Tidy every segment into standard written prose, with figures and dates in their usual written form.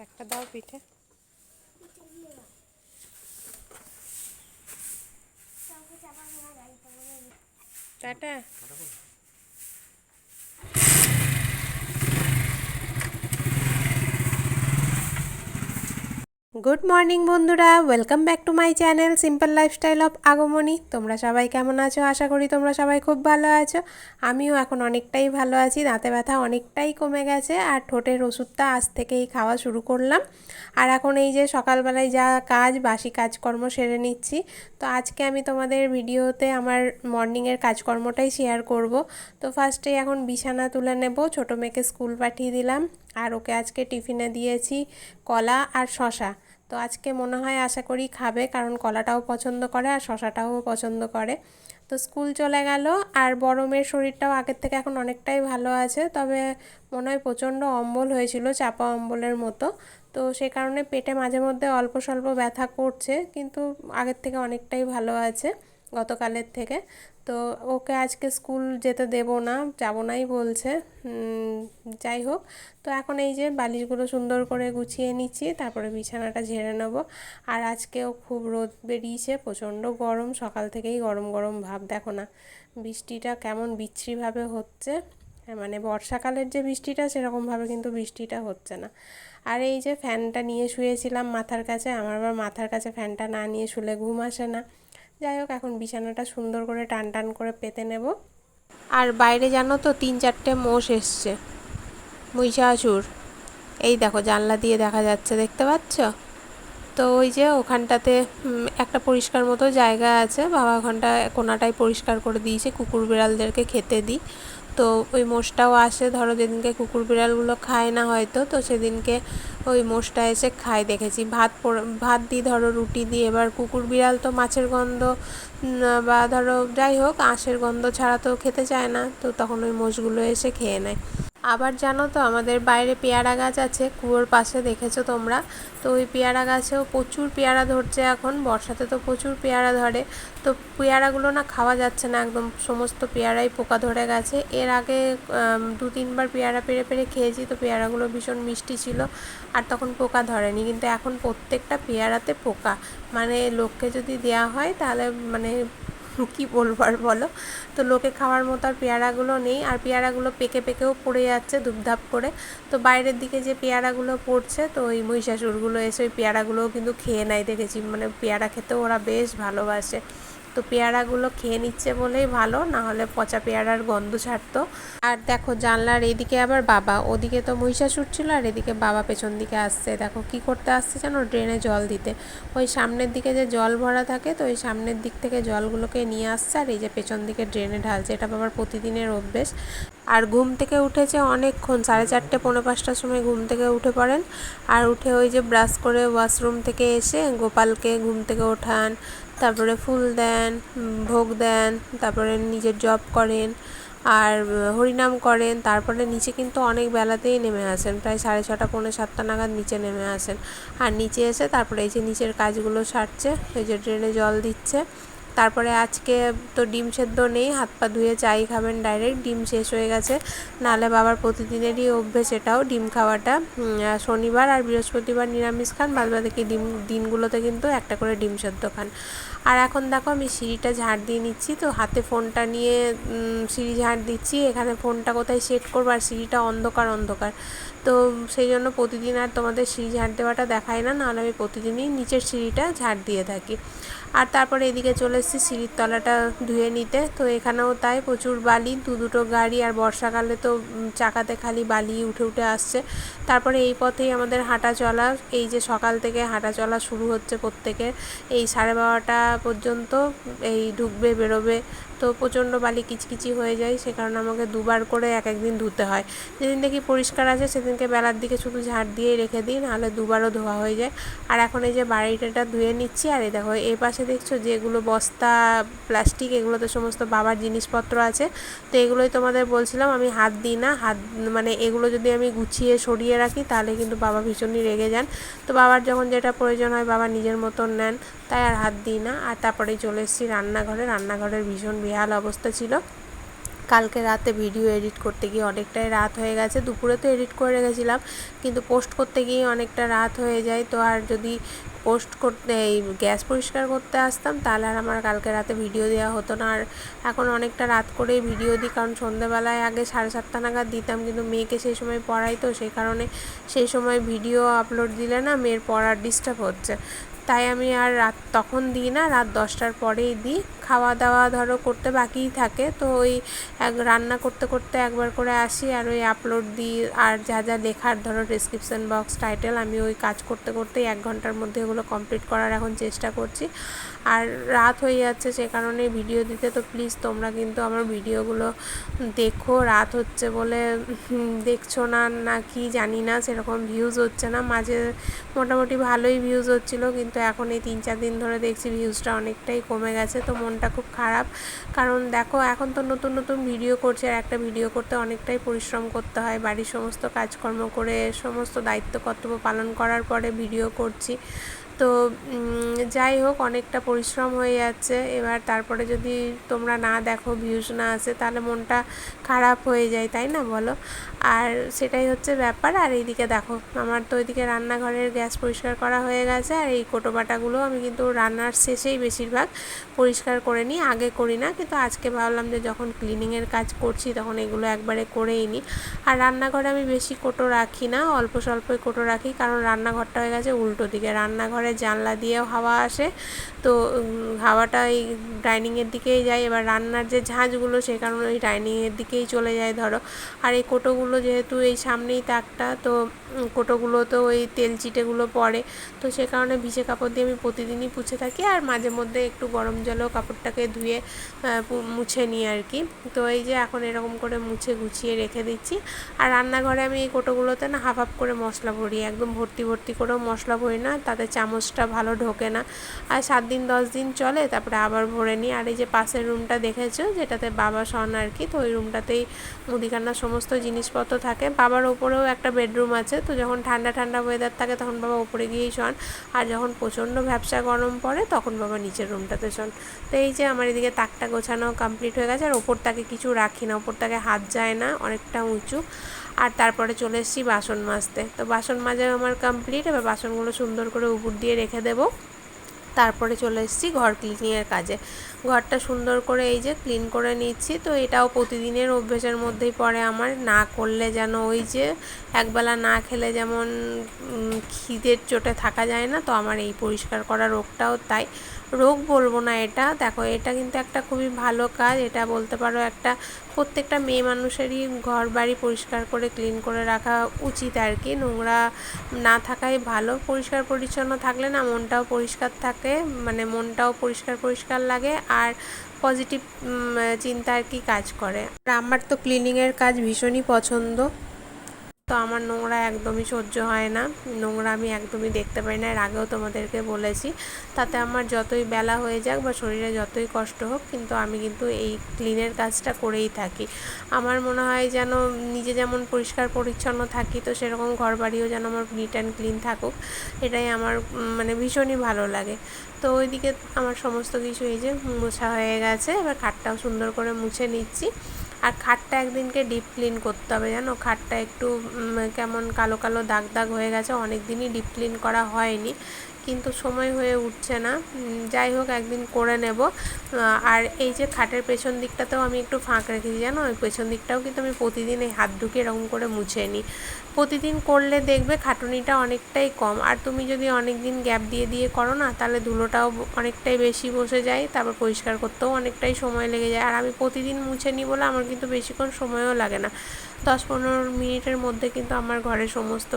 একটা দাও পিঠে। টাটা। গুড মর্নিং বন্ধুরা, welcome back to my channel simple lifestyle of আগমনী। তোমরা সবাই কেমন আছো? আশা করি তোমরা সবাই খুব ভালো আছো। আমিও এখন অনেকটাই ভালো আছি। দাঁতে ব্যথা অনেকটাই কমে গেছে আর ঠোঁটের ওষুধটা আজ থেকেই খাওয়া শুরু করলাম। আর এখন এই যে সকালবেলায় যা কাজ, বাসি কাজকর্ম সেরে নিচ্ছি। তো আজকে আমি তোমাদের ভিডিওতে আমার মর্নিংয়ের কাজকর্মটাই শেয়ার করব। তো ফার্স্টে এখন বিছানা তুলে নেব, ছোটো মেয়েকে স্কুল পাঠিয়ে দিলাম। আর ওকে আজকে টিফিনে দিয়েছি কলা আর শশা। তো আজকে মনে হয় আশা করি খাবে, কারণ কলাটাও পছন্দ করে আর শশাটাও পছন্দ করে। তো স্কুল চলে গেল। আর বড় মেয়ের শরীরটাও আগের থেকে এখন অনেকটাই ভালো আছে, তবে মনে হয় প্রচণ্ড অম্বল হয়েছিল, চাপা অম্বলের মতো। তো সে কারণে পেটে মাঝে মধ্যে অল্প স্বল্প ব্যথা করছে, কিন্তু আগের থেকে অনেকটাই ভালো আছে গতকালের থেকে। তো ওকে আজকে স্কুল যেতে দেব না, যাব নাই বলছে। যাই হোক, তো এখন এই যে বালিশগুলো সুন্দর করে গুছিয়ে নিচ্ছি, তারপরে বিছানাটা ঝেড়ে নেব। আর আজকেও খুব রোদ বেরিয়েছে, প্রচণ্ড গরম, সকাল থেকেই গরম গরম ভাব। দেখো না বৃষ্টিটা কেমন বিচ্ছিরিভাবে হচ্ছে, মানে বর্ষাকালের যে বৃষ্টিটা সেরকমভাবে কিন্তু বৃষ্টিটা হচ্ছে না। আর এই যে ফ্যানটা নিয়ে শুয়েছিলাম মাথার কাছে, আমার আবার মাথার কাছে ফ্যানটা না নিয়ে শুলে ঘুম আসে না। যাই হোক, এখন বিছানাটা সুন্দর করে টান টান করে পেতে নেব। আর বাইরে জানো তো 3-4টে মোষ এসছে, মহিষাসুর। এই দেখো জানলা দিয়ে দেখা যাচ্ছে, দেখতে পাচ্ছ? তো ওই যে ওখানটাতে একটা পরিষ্কার মতো জায়গা আছে, বাবা ওখানটা কোনাটাই পরিষ্কার করে দিয়েছে, কুকুর বিড়ালদেরকে খেতে দিই। তো ওই মোষটাও আসে, ধরো যেদিনকে কুকুর বিড়ালগুলো খায় না হয়তো, তো সেদিনকে ওই মোষটা এসে খায় দেখেছি। ভাত দিই, ধরো রুটি দিই। এবার কুকুর বিড়াল তো মাছের গন্ধ বা ধরো যাই হোক আঁশের গন্ধ ছাড়া তো খেতে চায় না, তো তখন ওই মোষগুলো এসে খেয়ে নেয়। আবার জানো তো আমাদের বাইরে পেয়ারা গাছ আছে, কুয়োর পাশে, দেখেছো তোমরা? তো ওই পেয়ারা গাছেও প্রচুর পেয়ারা ধরছে এখন, বর্ষাতে তো প্রচুর পেয়ারা ধরে। তো পেয়ারাগুলো না খাওয়া যাচ্ছে না একদম, সমস্ত পেয়ারাই পোকা ধরে গেছে। এর আগে 2-3বার পেয়ারা পেরে পেরে খেয়েছি, তো পেয়ারাগুলো ভীষণ মিষ্টি ছিল আর তখন পোকা ধরেনি। কিন্তু এখন প্রত্যেকটা পেয়ারাতে পোকা, মানে লোককে যদি দেয়া হয় তাহলে মানে কি বলবো আর বলো। তো লোকে খাওয়ার মতো আর পেয়ারাগুলো নেই, আর পেয়ারাগুলো পেকে পেকেও পড়ে যাচ্ছে ধুপধাপ করে। তো বাইরের দিকে যে পেয়ারাগুলো পড়ছে, তো ওই মহিষাসুরগুলো এসে ওই পেয়ারাগুলোও কিন্তু খেয়ে নেয় দেখেছি, মানে পেয়ারা খেতেও ওরা বেশ ভালোবাসে। তো পেয়ারাগুলো খেয়ে নিচ্ছে বলেই ভালো, না হলে পচা পেয়ারার গন্ধ ছাড়তো। আর দেখো জানলার এদিকে আবার বাবা, ওদিকে তো মহিষাসুর ছিল আর এদিকে বাবা পেছন দিকে আসছে। দেখো কি করতে আসছে জানো? ড্রেনে জল দিতে। ওই সামনের দিকে যে জল ভরা থাকে, তো ওই সামনের দিক থেকে জলগুলোকে নিয়ে আসছে আর এই যে পেছন দিকে ড্রেনে ঢালছে। এটা বাবার প্রতিদিনের অভ্যেস। আর ঘুম থেকে উঠেছে অনেকক্ষণ, 4:30 পৌনে 5টার সময় ঘুম থেকে উঠে পড়েন। আর উঠে ওই যে ব্রাশ করে ওয়াশরুম থেকে এসে গোপালকে ঘুম থেকে ওঠান, তারপরে ফুল দেন, ভোগ দেন, তারপরে নিজের জব করেন আর হরিনাম করেন। তারপরে নিচে কিন্তু অনেক বেলাতেই নেমে আসেন, প্রায় 6:30 পৌনে 7টা নাগাদ নিচে নেমে আসেন। আর নিচে এসে তারপরে এই যে নিচের কাজগুলো সারছে, এই যে ড্রেনে জল দিচ্ছে। তারপরে আজকে তো ডিম সেদ্ধ নেই, হাত পা ধুয়ে চাই খাবেন ডাইরেক্ট, ডিম শেষ হয়ে গেছে। নাহলে বাবার প্রতিদিনেরই অভ্যেস এটাও, ডিম খাওয়াটা। শনিবার আর বৃহস্পতিবার নিরামিষ খান, বাদবাকি দিনগুলোতে কিন্তু একটা করে ডিম সেদ্ধ খান। আর এখন দেখো আমি সিঁড়িটা ঝাড় দিয়ে নিচ্ছি, তো হাতে ফোনটা নিয়ে সিঁড়ি ঝাড় দিচ্ছি। এখানে ফোনটা কোথায় সেট করবো, আর সিঁড়িটা অন্ধকার অন্ধকার, তো সেই জন্য প্রতিদিন আর তোমাদের সিঁড়ি ঝাড় দেওয়াটা দেখাই না, নাহলে আমি প্রতিদিনই নিচের সিঁড়িটা ঝাড় দিয়ে থাকি। আর তারপরে এদিকে চলে এসেছি সিঁড়ির তলাটা ধুয়ে নিতে। তো এখানেও তাই, প্রচুর বালি, দুটো গাড়ি, আর বর্ষাকালে তো চাকাতে খালি বালি উঠে উঠে আসছে। তারপরে এই পথেই আমাদের হাঁটা চলা, এই যে সকাল থেকে হাঁটা চলা শুরু হচ্ছে প্রত্যেকের, এই 12:30 পর্যন্ত এই ঢুকবে বেরোবে। তো প্রচণ্ড বালি কিচকিচি হয়ে যায়, সে কারণে আমাকে দুবার করে এক একদিন ধুতে হয়। যেদিন দেখি পরিষ্কার আছে সেদিনকে বেলার দিকে শুধু ঝাড় দিয়ে রেখে দিই, নাহলে দুবারও ধোয়া হয়ে যায়। আর এখন এই যে বাড়িটা ধুয়ে নিচ্ছি। আর এই দেখো এই পাশে দেখছো যেগুলো বস্তা প্লাস্টিক, এগুলোতে সমস্ত বাবার জিনিসপত্র আছে। তো এগুলোই তোমাদের বলছিলাম আমি হাত দিই না, হাত মানে এগুলো যদি আমি গুছিয়ে সরিয়ে রাখি তাহলে কিন্তু বাবা ভীষণই রেগে যান। তো বাবার যখন যেটা প্রয়োজন হয় বাবা নিজের মতন নেন, তাই আর হাত দিই না। আর তারপরেই চলে এসেছি রান্নাঘরের ভীষণ বেহাল অবস্থা ছিল। কালকে রাতে ভিডিও এডিট করতে গিয়ে অনেকটাই রাত হয়ে গেছে। দুপুরে তো এডিট করে রেখেছিলাম, কিন্তু পোস্ট করতে গিয়ে অনেকটা রাত হয়ে যায়। তো আর যদি পোস্ট করতে এই গ্যাস পরিষ্কার করতে আসতাম তাহলে আর আমার কালকে রাতে ভিডিও দেওয়া হতো না। আর এখন অনেকটা রাত করেই ভিডিও দিই, কারণ সন্ধ্যেবেলায় আগে 7:30 নাগাদ দিতাম, কিন্তু মেয়েকে সেই সময় পড়াই, তো সেই কারণে সেই সময় ভিডিও আপলোড দিলে না মেয়ের পড়ার ডিস্টার্ব হচ্ছে। তাই আমি আর রাত তখন দিই না, রাত 10টার পরেই দিই। খাওয়া দাওয়া ধরো করতে বাকিই থাকে, তো ওই রান্না করতে করতে একবার করে আসি আর ওই আপলোড দিই। আর যা যা লেখার ধরো ডেসক্রিপশন বক্স, টাইটেল, আমি ওই কাজ করতে করতেই 1 ঘন্টার মধ্যে এগুলো কমপ্লিট করার এখন চেষ্টা করছি। আর রাত হয়ে যাচ্ছে সে কারণে ভিডিও দিতে, তো প্লিজ তোমরা কিন্তু আমার ভিডিওগুলো দেখো। রাত হচ্ছে বলে দেখছো না নাকি জানি না, সেরকম ভিউজ হচ্ছে না। মাঝে মোটামুটি ভালোই ভিউজ হচ্ছিলো, কিন্তু এখন এই 3-4 দিন ধরে দেখছি ভিউজটা অনেকটাই কমে গেছে। তো মনটা খুব খারাপ, কারণ দেখো এখন তো নতুন নতুন ভিডিও করছি, আর একটা ভিডিও করতে অনেকটাই পরিশ্রম করতে হয়। বাড়ির সমস্ত কাজকর্ম করে সমস্ত দায়িত্ব কর্তব্য পালন করার পরে ভিডিও করছি। তো যাই হোক, অনেকটা পরিশ্রম হয়ে যাচ্ছে। এবার তারপরে যদি তোমরা না দেখো, ভিউজ না আসে, তাহলে মনটা খারাপ হয়ে যায়, তাই না বলো? আর সেটাই হচ্ছে ব্যাপার। আর এইদিকে দেখো, আমার তো ওইদিকে রান্নাঘরের গ্যাস পরিষ্কার করা হয়ে গেছে। আর এই কোটোবাটাগুলো আমি কিন্তু রান্নার শেষেই বেশিরভাগ পরিষ্কার করে নিই, আগে করি না। কিন্তু আজকে ভাবলাম যে যখন ক্লিনিংয়ের কাজ করছি তখন এগুলো একবারে করেই নিই। আর রান্নাঘরে আমি বেশি কোটো রাখি না, অল্প স্বল্পই কোটো রাখি, কারণ রান্নাঘরটা হয়ে গেছে উল্টো দিকে। রান্নাঘরের জানলা দিয়েও হাওয়া আসে, তো হাওয়াটা এই ডাইনিংয়ের দিকেই যায়। এবার রান্নার যে ঝাঁঝগুলো সে কারণে ওই ডাইনিংয়ের দিকেই চলে যায় ধরো। আর এই কোটোগুলো যেহেতু এই সামনেই তাকটা, তো কোটোগুলো তো ওই তেল চিটেগুলো পড়ে, তো সে কারণে ভিজে কাপড় দিয়ে আমি প্রতিদিনই পুছে থাকি। আর মাঝে মধ্যে একটু গরম জলেও কাপড়টাকে ধুয়ে মুছে নিই আর কি। তো এই যে এখন এরকম করে মুছে গুছিয়ে রেখে দিচ্ছি। আর রান্নাঘরে আমি এই কোটোগুলোতে না হাফ হাফ করে মশলা ভরি, একদম ভর্তি ভর্তি করেও মশলা ভরি না, তাতে চামচটা ভালো ঢোকে না। আর 7-10 দিন চলে, তারপরে আবার ভরে নিই। আর এই যে পাশের রুমটা দেখেছো, যেটাতে বাবা শোন আর কি, তো ওই রুমটাতেই মুদিখানার সমস্ত জিনিসপত্র থাকে। বাবার ওপরেও একটা বেডরুম আছে, তো যখন ঠান্ডা ঠান্ডা ওয়েদার থাকে তখন বাবা ওপরে গিয়েই শোন, আর যখন প্রচণ্ড ভ্যাপসা গরম পড়ে তখন বাবা নিচের রুমটাতে শোন। তো এই যে আমার এদিকে তাকটা গোছানো কমপ্লিট হয়ে গেছে। আর ওপর তাকে কিছু রাখি না, ওপর তাকে হাত যায় না, অনেকটা উঁচু। আর তারপরে চলে এসেছি বাসন মাজতে। তো বাসন মাজা আমার কমপ্লিট। এবার বাসনগুলো সুন্দর করে উপর দিয়ে রেখে দেবো। তারপরে চলে এসেছি ঘর ক্লিনিংয়ের কাজে। ঘরটা সুন্দর করে এই যে ক্লিন করে নিচ্ছি। তো এটাও প্রতিদিনের অভ্যেসের মধ্যেই পড়ে আমার, না করলে যেন ওই যে একবেলা না খেলে যেমন খিদের চোটে থাকা যায় না, তো আমার এই পরিষ্কার করা রোগটাও তাই। রোগ বলবো না এটা, দেখো এটা কিন্তু একটা খুবই ভালো কাজ। এটা বলতে পারো একটা প্রত্যেকটা মেয়ে মানুষেরই ঘর বাড়ি পরিষ্কার করে ক্লিন করে রাখা উচিত আর কি। নোংরা না থাকাই ভালো, পরিষ্কার পরিচ্ছন্ন থাকলে না মনটাও পরিষ্কার থাকে, মানে মনটাও পরিষ্কার পরিষ্কার লাগে, আর পজিটিভ চিন্তা আর কি কাজ করে। আর আমার তো ক্লিনিংয়ের কাজ ভীষণই পছন্দ, তো আমার নোংরা একদমই সহ্য হয় না, নোংরা আমি একদমই দেখতে পাই না। এর আগেও তোমাদেরকে বলেছি, তাতে আমার যতই বেলা হয়ে যাক বা শরীরে যতই কষ্ট হোক, কিন্তু আমি কিন্তু এই ক্লিনের কাজটা করেই থাকি। আমার মনে হয় যেন নিজে যেমন পরিষ্কার পরিচ্ছন্ন থাকি, তো সেরকম ঘর বাড়িও যেন আমার নিট অ্যান্ড ক্লিন থাকুক, এটাই আমার মানে ভীষণই ভালো লাগে। তো ওইদিকে আমার সমস্ত কিছু এই যে মোছা হয়ে গেছে। এবার খাটটাও সুন্দর করে মুছে নিচ্ছি। আর খাটটা একদিনকে ডিপ ক্লিন করতে হবে, জানো, খাটটা একটু কেমন কালো কালো দাগ দাগ হয়ে গেছে, অনেক দিনই ডিপ ক্লিন করা হয়নি, কিন্তু সময় হয়ে উঠছে না। যাই হোক, একদিন করে নেব। আর এই যে খাটের পেছন দিকটাতেও আমি একটু ফাঁক রেখেছি, জানো, ওই পেছন দিকটাও কিন্তু আমি প্রতিদিন এই হাত ঢুকিয়ে এরকম করে মুছে নিই। প্রতিদিন করলে দেখবে খাটুনিটা অনেকটাই কম। আর তুমি যদি অনেক দিন গ্যাপ দিয়ে দিয়ে করো না, তাহলে ধুলোটাও অনেকটাই বেশি বসে যায়, তারপর পরিষ্কার করতেও অনেকটাই সময় লেগে যায়। আর আমি প্রতিদিন মুছে নিই বলে আমার কিন্তু বেশিক্ষণ সময়ও লাগে না, 10-15 মিনিটের মধ্যে কিন্তু আমার ঘরে সমস্ত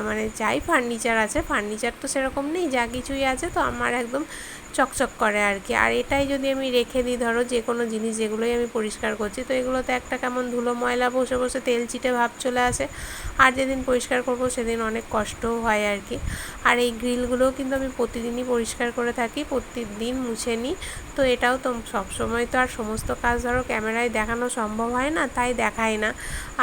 মানে যাই ফার্নিচার আছে, ফার্নিচার তো সেরকম নেই, যা কিছুই আছে তো আমার একদম চকচক করে আর কি। আর এটাই যদি আমি রেখে দিই, ধরো যে কোনো জিনিস যেগুলোই আমি পরিষ্কার করছি, তো এগুলোতে একটা কেমন ধুলো ময়লা বসে বসে তেল চিটে ভাব চলে আসে, আর যেদিন পরিষ্কার করব সেদিন অনেক কষ্টও হয় আর কি। আর এই গ্রিলগুলোও কিন্তু আমি প্রতিদিনই পরিষ্কার করে থাকি, প্রতিদিন মুছে নিই। তো এটাও তো সবসময় তো আর সমস্ত কাজ ধরো ক্যামেরায় দেখানো সম্ভব হয় না, তাই দেখাই না।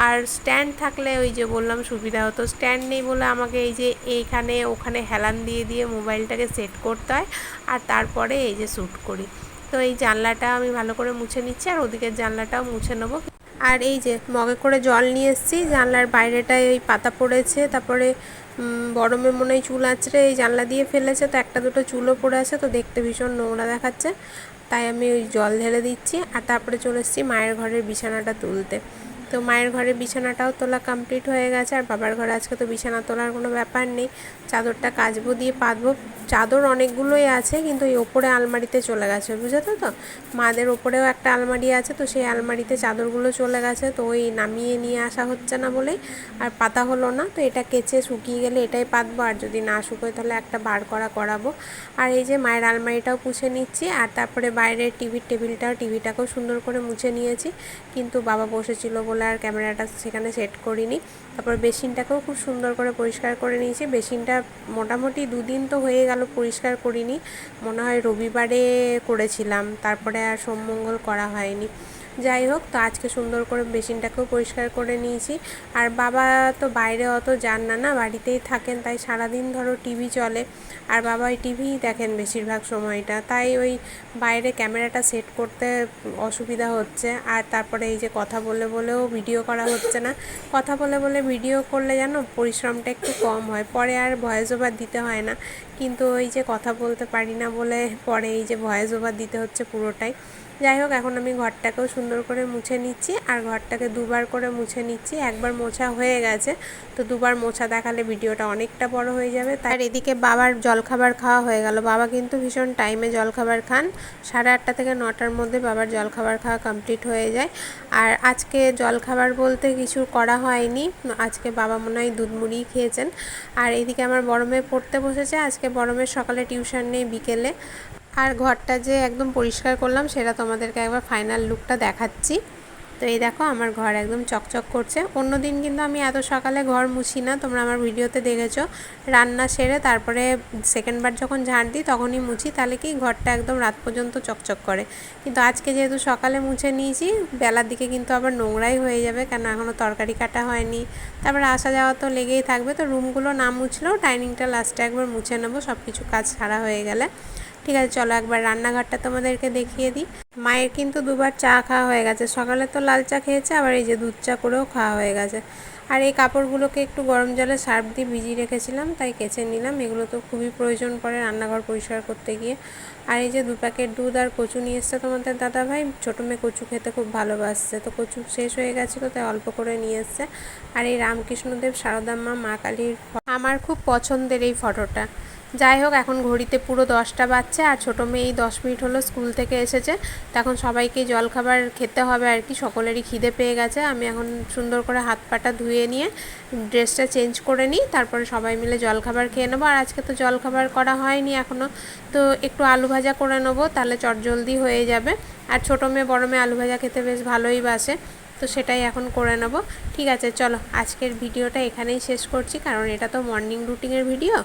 আর স্ট্যান্ড থাকলে ওই যে বললাম সুবিধা হতো, স্ট্যান্ড নেই বলে আমাকে এই যে এইখানে ওখানে হেলান দিয়ে দিয়ে মোবাইলটাকে সেট করতে হয়, আর তারপরে এই যে শ্যুট করি। তো এই জানলাটা আমি ভালো করে মুছে নিচ্ছি, আর ওদিকের জানলাটাও মুছে নেবো। আর এই যে মগে করে জল নিয়ে এসেছি, জানলার বাইরেটায় এই পাতা পড়েছে, তারপরে বড় মেয়ে মনে হয় চুল আঁচড়ে এই জানলা দিয়ে ফেলেছে, তো একটা দুটো চুলও পড়ে আছে, তো দেখতে ভীষণ নোংরা দেখাচ্ছে, তাই আমি ওই জল ঢেলে দিচ্ছি। আর তারপরে চলে এসেছি মায়ের ঘরের বিছানাটা তুলতে। তো মায়ের ঘরের বিছানাটাও তোলা কমপ্লিট হয়ে গেছে। আর বাবার ঘরে আজকে তো বিছানা তোলার কোনো ব্যাপার নেই, চাদরটা কাচবো দিয়ে পাতবো। চাদর অনেকগুলোই আছে, কিন্তু এই ওপরে আলমারিতে চলে গেছে, বুঝেছো তো, মাদের ওপরেও একটা আলমারি আছে, তো সেই আলমারিতে চাদরগুলো চলে গেছে, তো ওই নামিয়ে নিয়ে আসা হচ্ছে না বলেই আর পাতা হলো না। তো এটা কেচে শুকিয়ে গেলে এটাই পাতবো, আর যদি না শুকোয় তাহলে একটা বার করাবো। আর এই যে মায়ের আলমারিটাও মুছে নিচ্ছি, আর তারপরে বাইরের টিভিটাকেও সুন্দর করে মুছে নিয়েছি, কিন্তু বাবা বসেছিল বলে আর ক্যামেরাটা সেখানে সেট করিনি। তারপর বেসিনটাকেও খুব সুন্দর করে পরিষ্কার করে নিয়েছি। বেসিনটা মোটামুটি 2 দিন তো হয়ে গেল পরিষ্কার করিনি, মনে হয় রবিবারে করেছিলাম, তারপরে আর সোম মঙ্গল করা হয়নি। যাই হোক, তো আজকে সুন্দর করে বেসিনটাকেও পরিষ্কার করে নিয়েছি। আর বাবা তো বাইরে অত যান না, বাড়িতেই থাকেন, তাই সারাদিন ধরো টিভি চলে, আর বাবা ওই টিভিই দেখেন বেশিরভাগ সময়টা, তাই ওই বাইরে ক্যামেরাটা সেট করতে অসুবিধা হচ্ছে। আর তারপরে এই যে কথা বলেও ভিডিও করা হচ্ছে না, কথা বলে ভিডিও করলে জানো পরিশ্রমটা একটু কম হয়, পরে আর ভয়েস ওভার দিতে হয় না, কিন্তু ওই যে কথা বলতে পারি না বলে পরে এই যে ভয়েস ওভার দিতে হচ্ছে পুরোটাই। যাই হোক, এখন আমি ঘরটাকেও সুন্দর করে মুছে নিচ্ছি, আর ঘরটাকে 2বার করে মুছে নিচ্ছি। একবার মোছা হয়ে গেছে, তো 2বার মোছা দেখালে ভিডিওটা অনেকটা বড় হয়ে যাবে। তার এদিকে বাবার জলখাবার খাওয়া হয়ে গেল। বাবা কিন্তু ভীষণ টাইমে জলখাবার খান, 8:30 থেকে 9টার মধ্যে বাবার জলখাবার খাওয়া কমপ্লিট হয়ে যায়। আর আজকে জলখাবার বলতে কিছু করা হয়নি, আজকে বাবা মনে হয় দুধ মুড়ি খেয়েছেন। আর এদিকে আমার বড় মেয়ে পড়তে বসেছে, আজকে বড় মেয়ের সকালে টিউশন নেই, বিকেলে। আর ঘরটা যে একদম পরিষ্কার করলাম সেটা তোমাদেরকে একবার ফাইনাল লুকটা দেখাচ্ছি। তো এই দেখো আমার ঘর একদম চকচক করছে। অন্যদিন কিন্তু আমি এত সকালে ঘর মুছি না, তোমরা আমার ভিডিওতে দেখেছো। রান্না সেরে তারপরে সেকেন্ডবার যখন ঝাড় দিই তখনই মুছি, তাহলে কি ঘরটা একদম রাত পর্যন্ত চকচক করে। কিন্তু আজকে যেহেতু সকালে মুছে নিয়েছি, বেলার দিকে কিন্তু আবার নোংরাই হয়ে যাবে, কেন এখনও তরকারি কাটা হয়নি, তারপরে আসা যাওয়া তো লেগেই থাকবে। তো রুমগুলো না মুছলেও ডাইনিংটা লাস্টে একবার মুছে নেবো, সব কিছু কাজ ছাড়া হয়ে গেলে। ঠিক আছে, চলো একবার রান্নাঘরটা তোমাদেরকে দেখিয়ে দিই। মায়ের কিন্তু 2বার চা খাওয়া হয়ে গেছে, সকালে তো লাল চা খেয়েছে, আবার এই যে দুধ চা করেও খাওয়া হয়ে গেছে। আর এই কাপড়গুলোকে একটু গরম জলে সার্ফ দিয়ে ভিজিয়ে রেখেছিলাম, তাই কেচে নিলাম। এগুলো তো খুবই প্রয়োজন পড়ে রান্নাঘর পরিষ্কার করতে গিয়ে। আর এই যে 2 প্যাকেট দুধ আর কচু নিয়ে এসছে তোমাদের দাদাভাই, ছোটো মেয়ে কচু খেতে খুব ভালোবাসছে, তো কচু শেষ হয়ে গেছিলো তাই অল্প করে নিয়ে এসছে। আর এই রামকৃষ্ণদেব সারদা মা কালীর আমার খুব পছন্দের এই ফটোটা। যাই হোক, এখন ঘড়িতে পুরো 10টা বাজছে, আর ছোটো মেয়ে এই 10 মিনিট হলো স্কুল থেকে এসেছে, তখন সবাইকে জলখাবার খেতে হবে আর কি, সকলেরই খিদে পেয়ে গেছে। আমি এখন সুন্দর করে হাত পাটা ধুয়ে নিয়ে ড্রেসটা চেঞ্জ করে নিই, তারপরে সবাই মিলে জলখাবার খেয়ে নেবো। আর আজকে তো জলখাবার করা হয়নি এখনও, তো একটু আলু ভাজা করে নেবো, তাহলে চটজলদি হয়ে যাবে। আর ছোটো মেয়ে বড় মেয়ে আলু ভাজা খেতে বেশ ভালোই বাসে, তো সেটাই এখন করে নেবো। ঠিক আছে, চলো আজকের ভিডিওটা এখানেই শেষ করছি, কারণ এটা তো মর্নিং রুটিনের ভিডিও।